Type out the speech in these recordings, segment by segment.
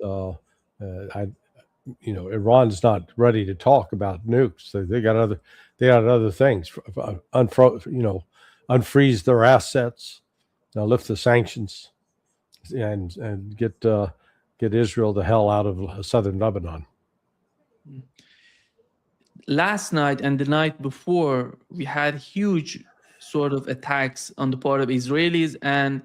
Uh, I, Iran's not ready to talk about nukes. They got other things. Unfreeze their assets, lift the sanctions, and get Israel the hell out of southern Lebanon. Last night and the night before, we had huge sort of attacks on the part of Israelis and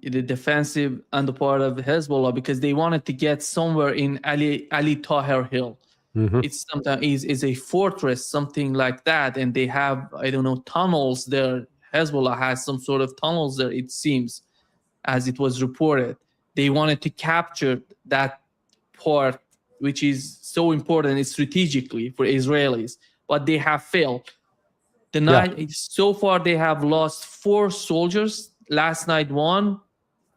the defensive on the part of Hezbollah, because they wanted to get somewhere in Ali Tahir Hill. Mm-hmm. It's sometimes is a fortress, something like that, and they have, I don't know, tunnels there. Hezbollah has some sort of tunnels there, it seems, as it was reported. They wanted to capture that part, which is so important strategically for Israelis, but they have failed. So far, they have lost 4 soldiers. Last night,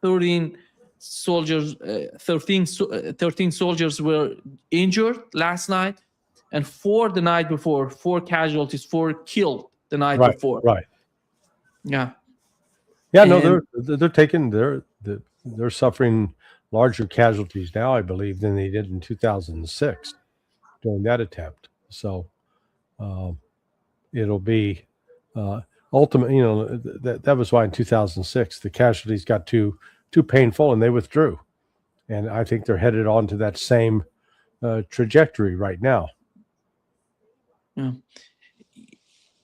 13 soldiers, 13 soldiers were injured last night, and 4 the night before. 4 casualties, 4 killed the night before. Right. Yeah. Yeah. No, they're suffering larger casualties now, I believe, than they did in 2006 during that attempt. So it'll be ultimately, that was why in 2006 the casualties got too painful and they withdrew. And I think they're headed on to that same trajectory right now. Yeah.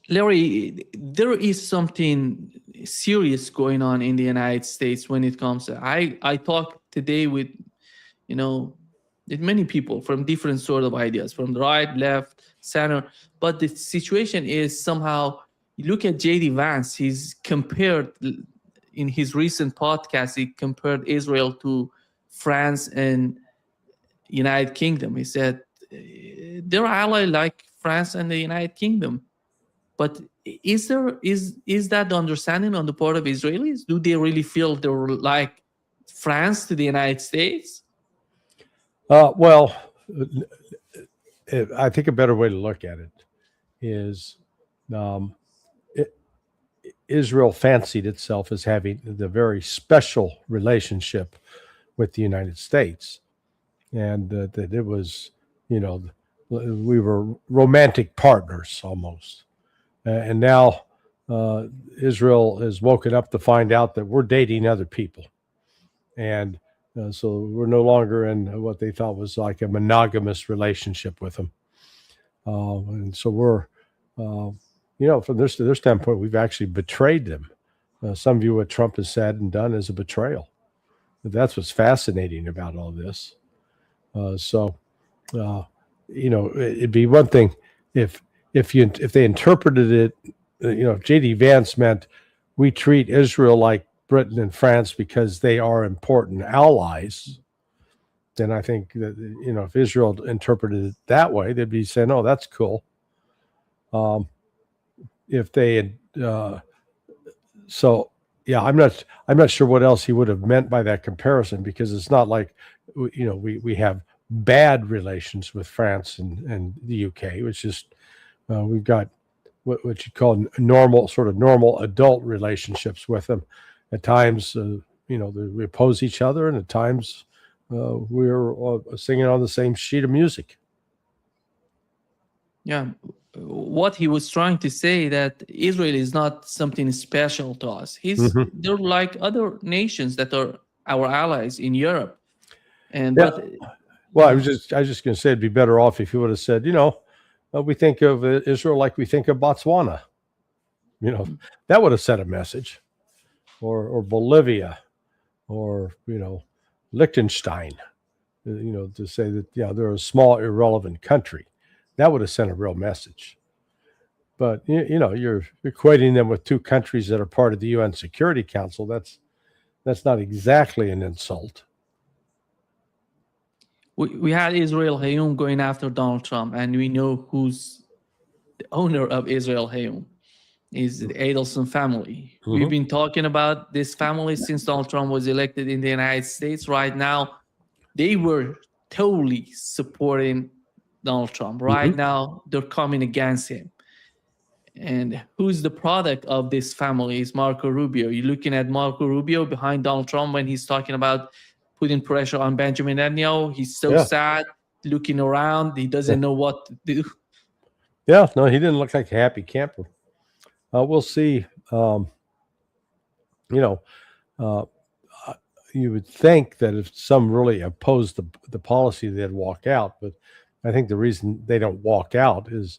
Larry, there is something serious going on in the United States when it comes to, I talked today with many people from different sort of ideas, from the right, left, center, but the situation is somehow, you look at JD Vance, he's compared, in his recent podcast, he compared Israel to France and United Kingdom. He said they're allied like France and the United Kingdom. But is that the understanding on the part of Israelis? Do they really feel they're like France to the United States? Well, I think a better way to look at it is Israel fancied itself as having the very special relationship with the United States, and that it was, we were romantic partners almost. And now Israel has woken up to find out that we're dating other people. And so we're no longer in what they thought was like a monogamous relationship with them. And so we're, from their standpoint, we've actually betrayed them. Some view what Trump has said and done as a betrayal. But that's what's fascinating about all this. It'd be one thing if they interpreted it, if J.D. Vance meant we treat Israel like Britain and France because they are important allies, then I think that, if Israel interpreted it that way, they'd be saying, "Oh, that's cool." If they had, I'm not sure what else he would have meant by that comparison, because it's not like, we have bad relations with France and the UK. It's just we've got what you call normal adult relationships with them. At times, we oppose each other, and at times we're singing on the same sheet of music. Yeah, what he was trying to say, that Israel is not something special to us. They're like other nations that are our allies in Europe. And I was just going to say it'd be better off if you would have said, we think of Israel like we think of Botswana. That would have sent a message, or Bolivia, or Liechtenstein. To say that they're a small irrelevant country, that would have sent a real message. But you're equating them with 2 countries that are part of the UN Security Council. That's not exactly an insult. We had Israel Hayom going after Donald Trump, and we know who's the owner of Israel Hayom. Is the Adelson family. Mm-hmm. We've been talking about this family since Donald Trump was elected in the United States. Right now, they were totally supporting Donald Trump. Right now, they're coming against him. And who's the product of this family is Marco Rubio. You're looking at Marco Rubio behind Donald Trump when he's talking about putting pressure on Benjamin Netanyahu. He's so Yeah. sad, looking around. He doesn't know what to do. Yeah, no, he didn't look like a happy camper. We'll see. You know, you would think that if some really opposed the policy, they'd walk out. But I think the reason they don't walk out is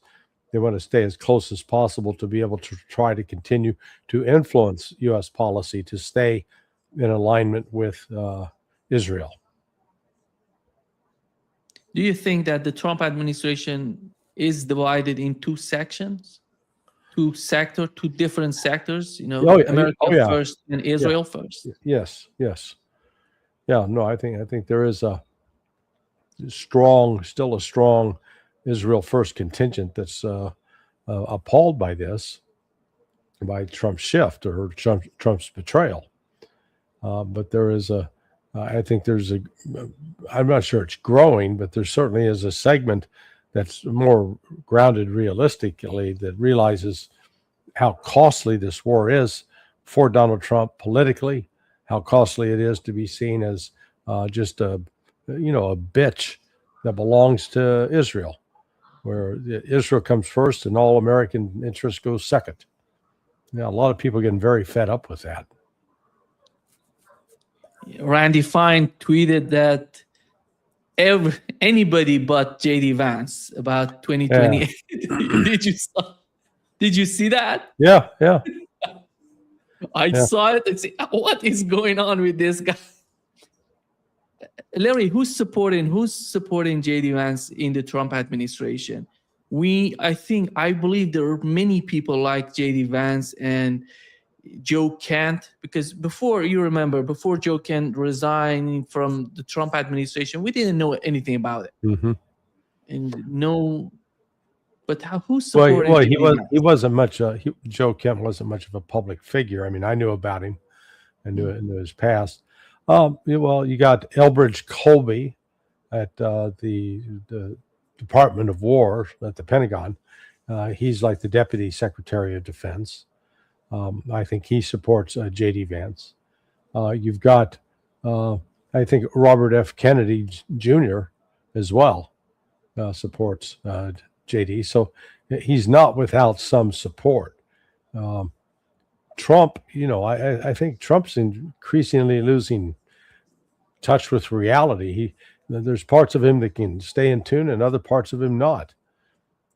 they want to stay as close as possible to be able to try to continue to influence U.S. policy to stay in alignment with Israel. Do you think that the Trump administration is divided in two sections, two different sectors? America first and Israel first. Yes. Yeah. No, I think there is still a strong Israel first contingent that's appalled by this, by Trump's shift or Trump's betrayal. But there is I'm not sure it's growing, but there certainly is a segment that's more grounded realistically that realizes how costly this war is for Donald Trump politically, how costly it is to be seen as just a bitch that belongs to Israel, where Israel comes first and all American interests go second. Yeah, a lot of people are getting very fed up with that. Randy Fine tweeted that anybody but JD Vance about 2028. Yeah. Did you see that? Yeah. I saw it and said, what is going on with this guy? Larry, who's supporting JD Vance in the Trump administration? I believe there are many people like JD Vance and Joe Kent, because before Joe Kent resigned from the Trump administration, we didn't know anything about it. Mm-hmm. But who's supporting? Well, he wasn't much. Joe Kent wasn't much of a public figure. I mean, I knew about him. I knew his past. You got Elbridge Colby at the Department of War at the Pentagon. He's like the Deputy Secretary of Defense. I think he supports J.D. Vance. You've got, I think, Robert F. Kennedy Jr. as well supports J.D. So he's not without some support. Trump, I think Trump's increasingly losing touch with reality. There's parts of him that can stay in tune and other parts of him not.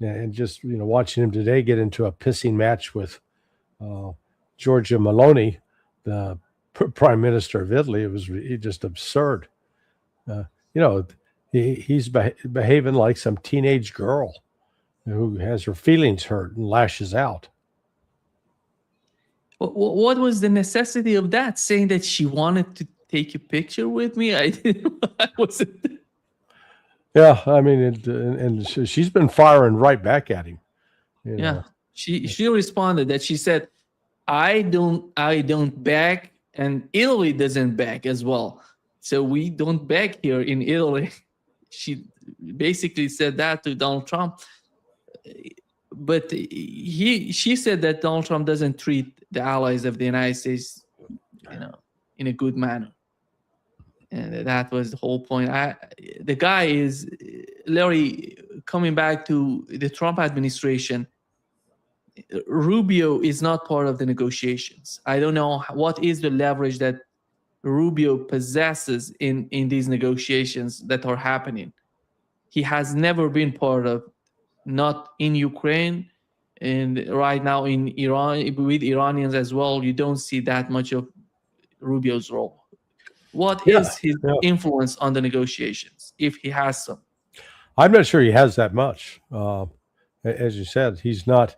And just, watching him today get into a pissing match with Giorgia Meloni, the prime minister of Italy, it was just absurd. He's behaving like some teenage girl who has her feelings hurt and lashes out. What was the necessity of that? Saying that she wanted to take a picture with me? I wasn't. Yeah, I mean, and she's been firing right back at him. Yeah, she responded that she said, I don't beg, and Italy doesn't beg as well. So we don't beg here in Italy. She basically said that to Donald Trump. But she said that Donald Trump doesn't treat the allies of the United States, in a good manner. And that was the whole point. The guy is, Larry, coming back to the Trump administration, Rubio is not part of the negotiations. I don't know what is the leverage that Rubio possesses in these negotiations that are happening. He has never been part of, not in Ukraine, and right now in Iran, with Iranians as well. You don't see that much of Rubio's role. What is his influence on the negotiations, if he has some? I'm not sure he has that much. As you said, he's not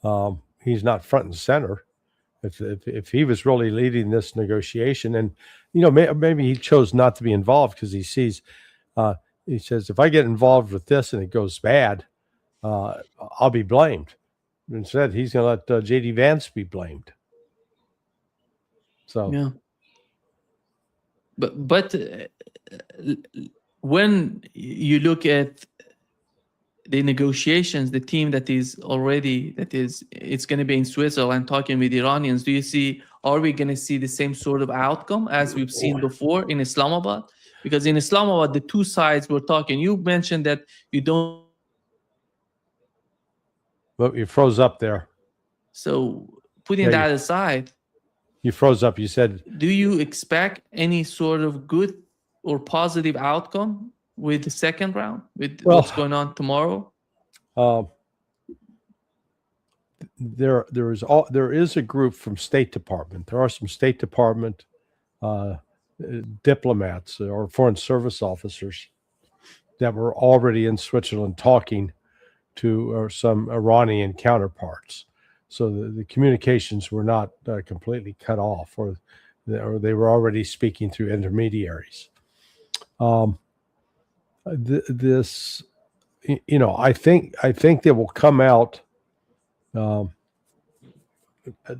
front and center. If he was really leading this negotiation, and maybe he chose not to be involved because he sees, he says, if I get involved with this and it goes bad, I'll be blamed. Instead, he's going to let J.D. Vance be blamed. So yeah. But when you look at the negotiations, the team it's going to be in Switzerland talking with Iranians, do you see are we going to see the same sort of outcome as we've seen before in Islamabad? Because in Islamabad, the two sides were talking. You mentioned that you don't. Well, you froze up there. So putting Yeah, that aside, you froze up. You said, do you expect any sort of good or positive outcome with the second round, with what's going on tomorrow? There is a group from State Department. There are some State Department diplomats or foreign service officers that were already in Switzerland talking to some Iranian counterparts. So the communications were not completely cut off, or they were already speaking through intermediaries. This, I think they will come out. It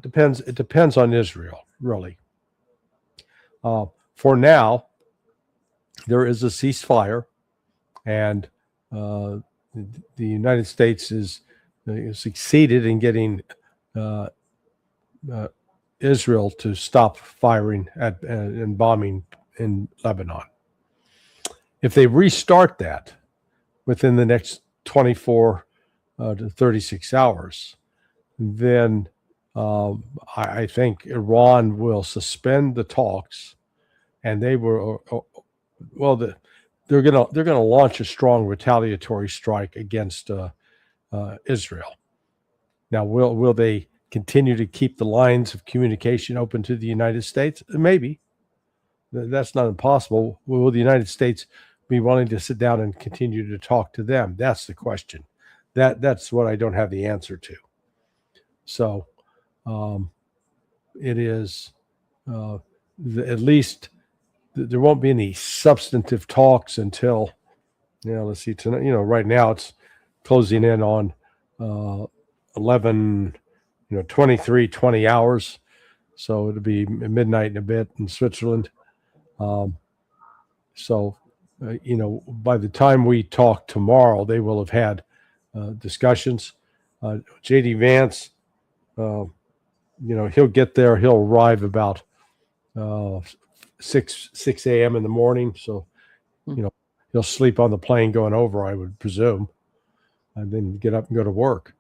depends on Israel, really. For now, there is a ceasefire, and the United States is succeeded in getting Israel to stop firing at and bombing in Lebanon. If they restart that within the next 24 to 36 hours, then I think Iran will suspend the talks, and they will. They're gonna launch a strong retaliatory strike against Israel. Now, will they continue to keep the lines of communication open to the United States? Maybe. That's not impossible. Will the United States be willing to sit down and continue to talk to them? That's the question. That's what I don't have the answer to. So it is at least there won't be any substantive talks until, let's see, tonight, right now it's closing in on 11, 23, 20 hours. So it'll be midnight and a bit in Switzerland. By the time we talk tomorrow, they will have had discussions. J.D. Vance, he'll get there. He'll arrive about 6 a.m. in the morning. So, he'll sleep on the plane going over, I would presume, and then get up and go to work.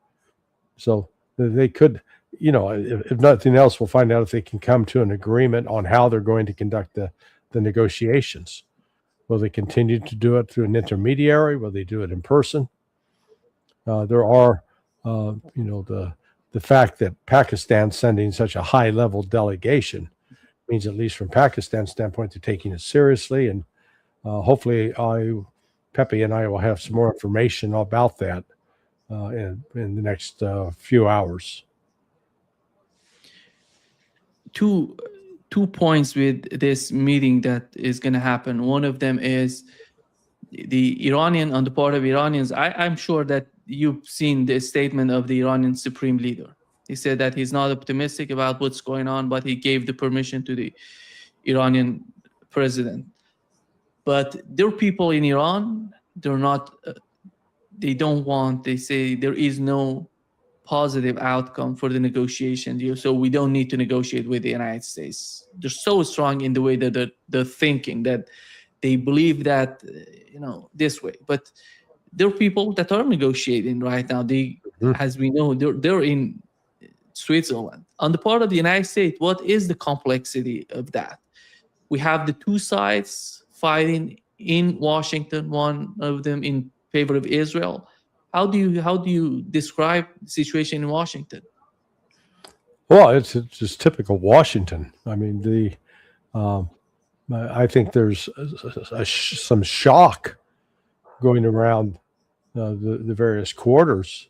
So they could, if nothing else, we'll find out if they can come to an agreement on how they're going to conduct the negotiations. Will they continue to do it through an intermediary? Will they do it in person? There are, the fact that Pakistan sending such a high-level delegation means, at least from Pakistan's standpoint, they're taking it seriously. And hopefully Pepe and I will have some more information about that in the next few hours. Two points with this meeting that is going to happen. One of them is the Iranian, on the part of Iranians. I'm sure that you've seen the statement of the Iranian supreme leader. He said that he's not optimistic about what's going on, but he gave the permission to the Iranian president. But there are people in Iran, they say there is no positive outcome for the negotiation, so we don't need to negotiate with the United States. They're so strong in the way that they're thinking, that they believe that, this way. But there are people that are negotiating right now. As we know, they're in Switzerland. On the part of the United States, what is the complexity of that? We have the two sides fighting in Washington, one of them in favor of Israel. How do you describe the situation in Washington? Well, it's just typical Washington. I mean, I think there's some shock going around the various quarters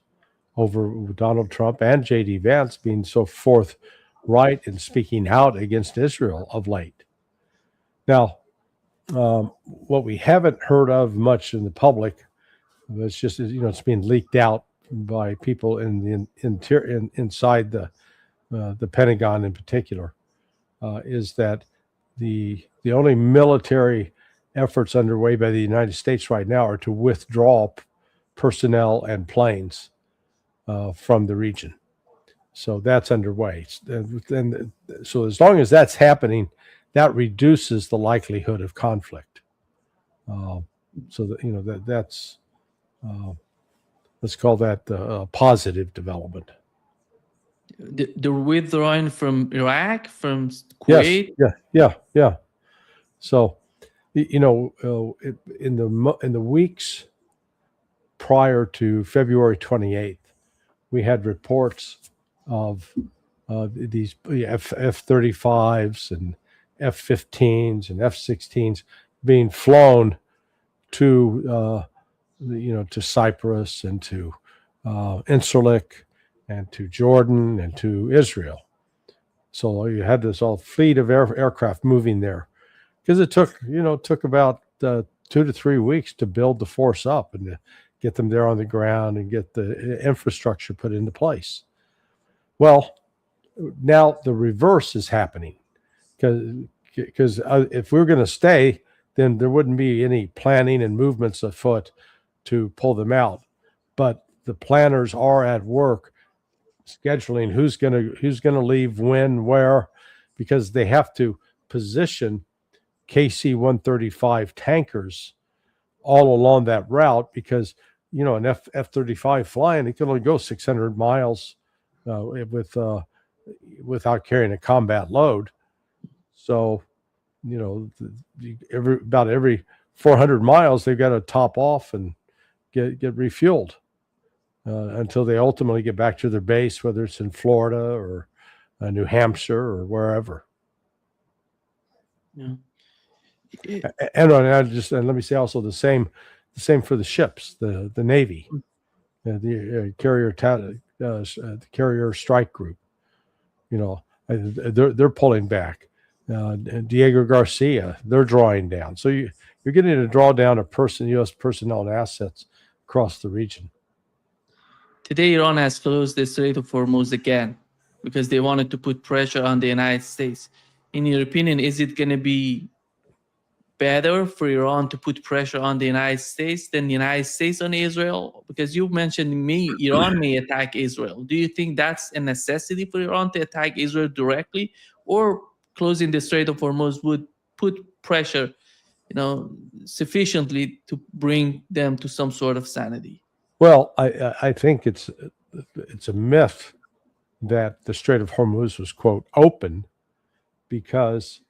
over Donald Trump and J.D. Vance being so forthright and speaking out against Israel of late. Now, what we haven't heard of much in the public, it's just, it's being leaked out by people in the interior, inside the Pentagon in particular, is that the only military efforts underway by the United States right now are to withdraw personnel and planes from the region. So that's underway. And so as long as that's happening, that reduces the likelihood of conflict. So that that's let's call that a positive development. They're withdrawing from Iraq, from Kuwait. Yeah. So, in the weeks prior to February 28th, we had reports of these F-35s and F-15s and F-16s being flown to to Cyprus and to Incirlik and to Jordan and to Israel. So you had this all fleet of aircraft moving there, because it took about 2 to 3 weeks to build the force up and to get them there on the ground and get the infrastructure put into place. Well, now the reverse is happening, because if we're going to stay, then there wouldn't be any planning and movements afoot to pull them out. But the planners are at work scheduling who's going to leave, when, where, because they have to position KC-135 tankers all along that route, because an F-35 flying, it can only go 600 miles without carrying a combat load. So about every 400 miles they've got to top off and get refueled until they ultimately get back to their base, whether it's in Florida or New Hampshire or wherever. Yeah. And let me say also the same for the ships, the Navy, the carrier strike group. They're pulling back. Diego Garcia, they're drawing down. So you're getting a drawdown of U.S. personnel and assets across the region. Today, Iran has closed the Strait of Hormuz again because they wanted to put pressure on the United States. In your opinion, is it going to be better for Iran to put pressure on the United States than the United States on Israel? Because you mentioned Iran may attack Israel. Do you think that's a necessity for Iran to attack Israel directly, or closing the Strait of Hormuz would put pressure, sufficiently to bring them to some sort of sanity? Well, I think it's a myth that the Strait of Hormuz was, quote, open, because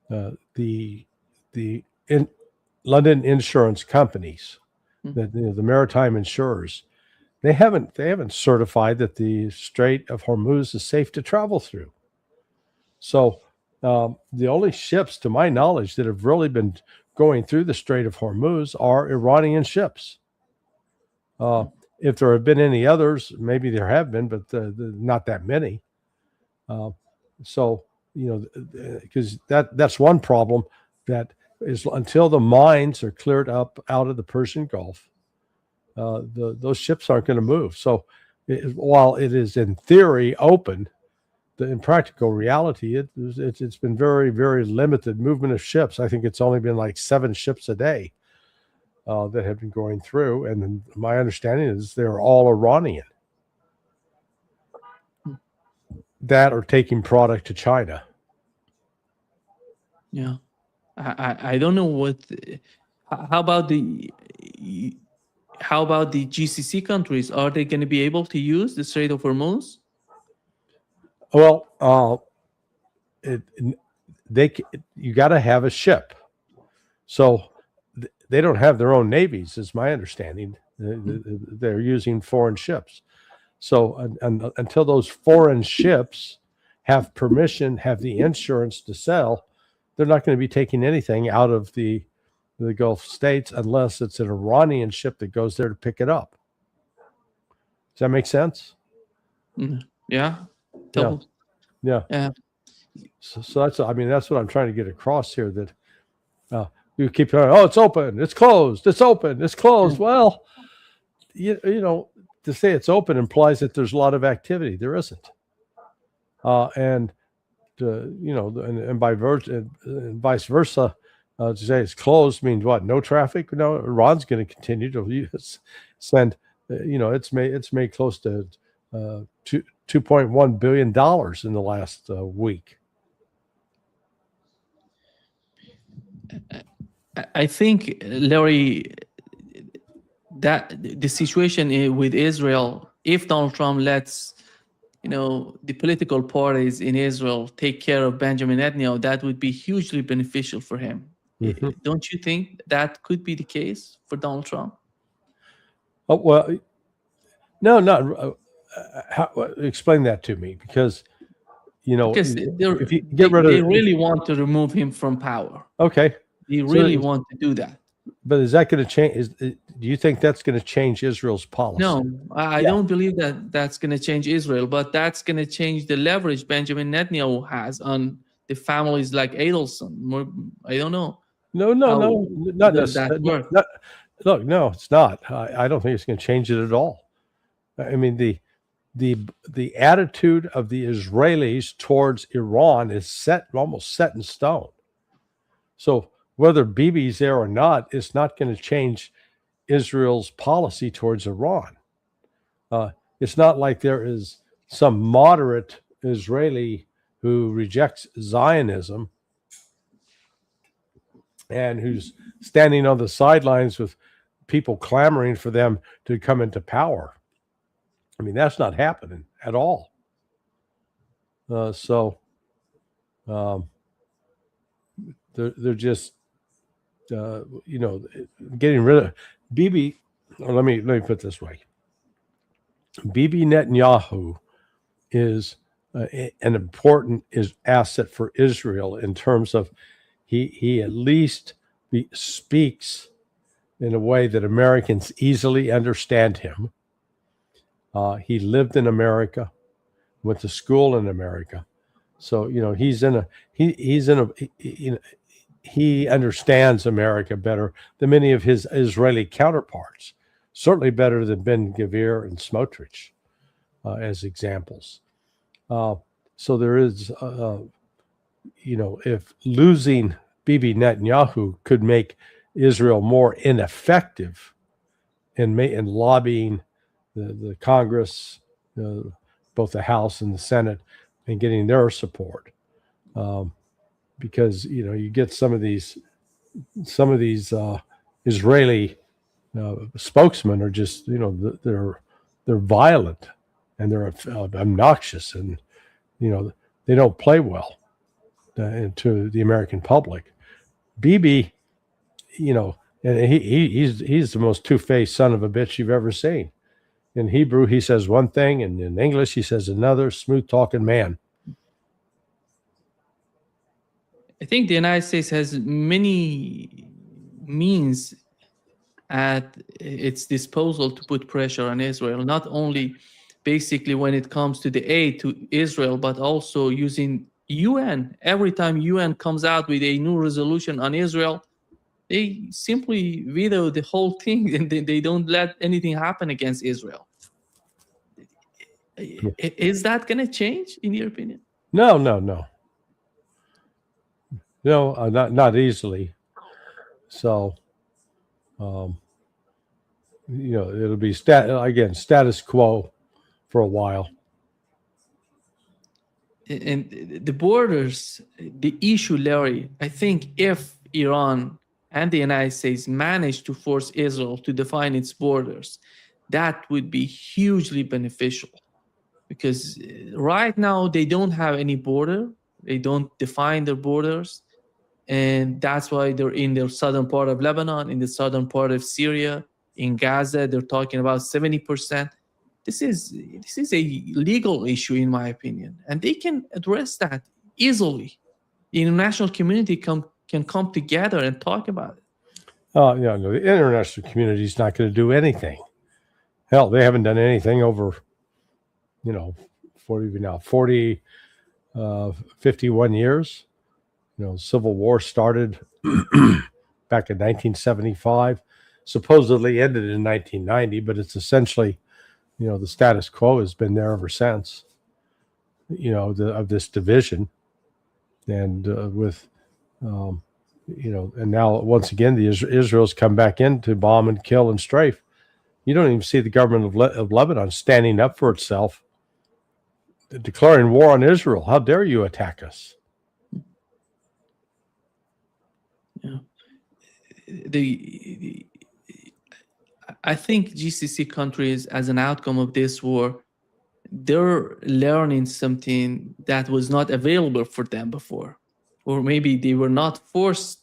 the London insurance companies, the maritime insurers, they haven't certified that the Strait of Hormuz is safe to travel through. So the only ships, to my knowledge, that have really been going through the Strait of Hormuz are Iranian ships. If there have been any others, maybe there have been, but not that many. So because that's one problem, that is, until the mines are cleared up out of the Persian Gulf, those ships aren't going to move. So while it is in theory open, in practical reality, it's been very, very limited movement of ships. I think it's only been like 7 ships a day that have been going through, and my understanding is they're all Iranian, that are taking product to China. Yeah, I don't know what. How about the GCC countries? Are they going to be able to use the Strait of Hormuz? Well, you got to have a ship, so they don't have their own navies, is my understanding. They're using foreign ships. So until those foreign ships have permission, have the insurance to sell, they're not going to be taking anything out of the Gulf states unless it's an Iranian ship that goes there to pick it up. Does that make sense? Yeah. Yeah. So that's what I'm trying to get across here, that you keep going, oh, it's open, it's closed, it's open, it's closed. Well, to say it's open implies that there's a lot of activity. There isn't. And vice versa. To say it's closed means what? No traffic? No, Iran's going to continue to send. It's made close to $2.1 billion in the last week. I think, Larry, that the situation with Israel, if Donald Trump lets the political parties in Israel take care of Benjamin Netanyahu, that would be hugely beneficial for him. Mm-hmm. Don't you think that could be the case for Donald Trump? Oh, well, no, not. Explain that to me, because Because if you get rid of, they really want to remove him from power. Okay, they really want to do that. But is that going to change? Do you think that's going to change Israel's policy? No, I don't believe that that's going to change Israel, but that's going to change the leverage Benjamin Netanyahu has on the families like Adelson. I don't know. No, not necessarily. Look, no, it's not. I don't think it's going to change it at all. I mean, the attitude of the Israelis towards Iran is almost set in stone. So whether Bibi's there or not, it's not going to change Israel's policy towards Iran. It's not like there is some moderate Israeli who rejects Zionism and who's standing on the sidelines with people clamoring for them to come into power. I mean, that's not happening at all. They're just, getting rid of Bibi. Let me put it this way. Bibi Netanyahu is an important asset for Israel in terms of he at least speaks in a way that Americans easily understand him. He lived in America, went to school in America, so he understands America better than many of his Israeli counterparts. Certainly better than Ben-Gvir and Smotrich, as examples. So there is, if losing Bibi Netanyahu could make Israel more ineffective in lobbying the Congress, both the House and the Senate, and getting their support, because you get some of these Israeli spokesmen are just they're violent and they're obnoxious, and they don't play well to the American public. Bibi, and he's the most two-faced son of a bitch you've ever seen. In Hebrew, he says one thing, and in English, he says another. Smooth-talking man. I think the United States has many means at its disposal to put pressure on Israel, not only basically when it comes to the aid to Israel, but also using UN. Every time UN comes out with a new resolution on Israel, they simply veto the whole thing, and they don't let anything happen against Israel. Is that going to change, in your opinion? No, not easily. So, it'll be status quo for a while. And the borders, the issue, Larry, I think if Iran and the United States manage to force Israel to define its borders, that would be hugely beneficial, because right now they don't have any border. They don't define their borders. And that's why they're in the southern part of Lebanon, in the southern part of Syria, in Gaza. They're talking about 70%. This is a legal issue, in my opinion, and they can address that easily. The international community can come together and talk about it. The international community is not going to do anything. Hell, they haven't done anything over, 51 years. Civil war started back in 1975, supposedly ended in 1990, but it's essentially, the status quo has been there ever since, of this division. And and now once again, Israel's come back in to bomb and kill and strafe. You don't even see the government of Lebanon standing up for itself declaring war on Israel. How dare you attack us? Yeah. I think GCC countries, as an outcome of this war, they're learning something that was not available for them before, or maybe they were not forced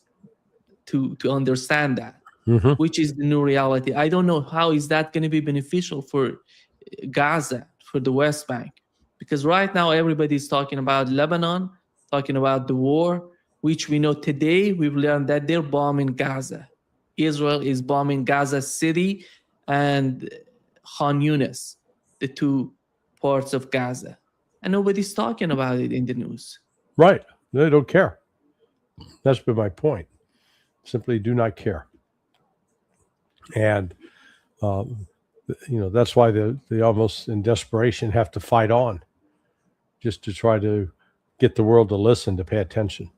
to understand that, which is the new reality. I don't know how is that going to be beneficial for Gaza, for the West Bank, because right now everybody's talking about Lebanon, talking about the war, which we know today we've learned that they're bombing Gaza. Israel is bombing Gaza City and Khan Yunis, the two parts of Gaza, and nobody's talking about it in the news. Right. They don't care. That's been my point. Simply do not care. And, that's why they almost in desperation have to fight on just to try to get the world to listen, to pay attention.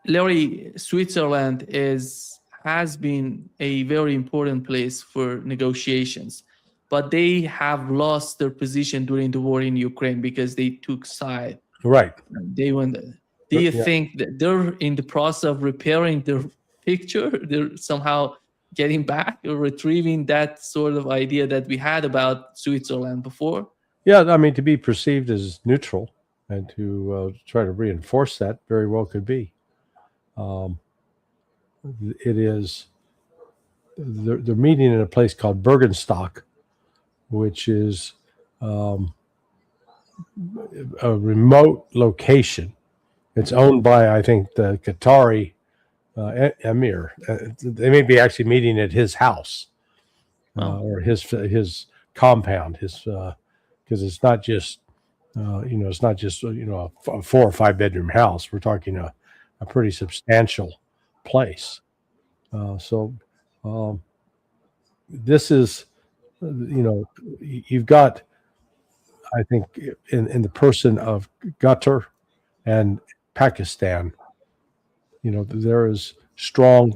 Larry, Switzerland has been a very important place for negotiations, but they have lost their position during the war in Ukraine because they took side. Right. They went. Do you think that they're in the process of repairing their picture? They're somehow getting back or retrieving that sort of idea that we had about Switzerland before? Yeah, I mean, to be perceived as neutral and to try to reinforce that very well could be. It is, they're meeting in a place called Bergenstock, which is a remote location. It's owned by, I think, the Qatari emir. They may be actually meeting at his house or his compound, because it's not just it's not just a 4 or 5 bedroom house. We're talking a pretty substantial place. So this is, you've got, I think, in the person of Qatar and Pakistan, there is strong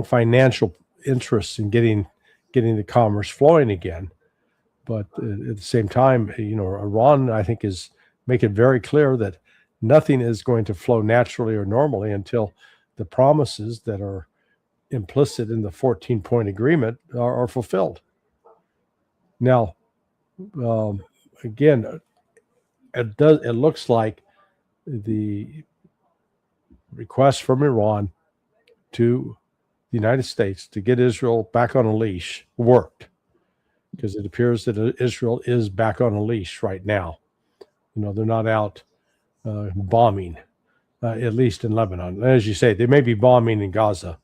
financial interests in getting the commerce flowing again. But at the same time, Iran, I think, is making very clear that nothing is going to flow naturally or normally until the promises that are implicit in the 14-point agreement are fulfilled. Now, again, it looks like the request from Iran to the United States to get Israel back on a leash worked, because it appears that Israel is back on a leash right now. They're not out bombing, at least in Lebanon. As you say, they may be bombing in Gaza,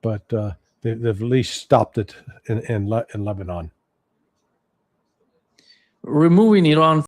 but they've at least stopped it in Lebanon. Removing Iran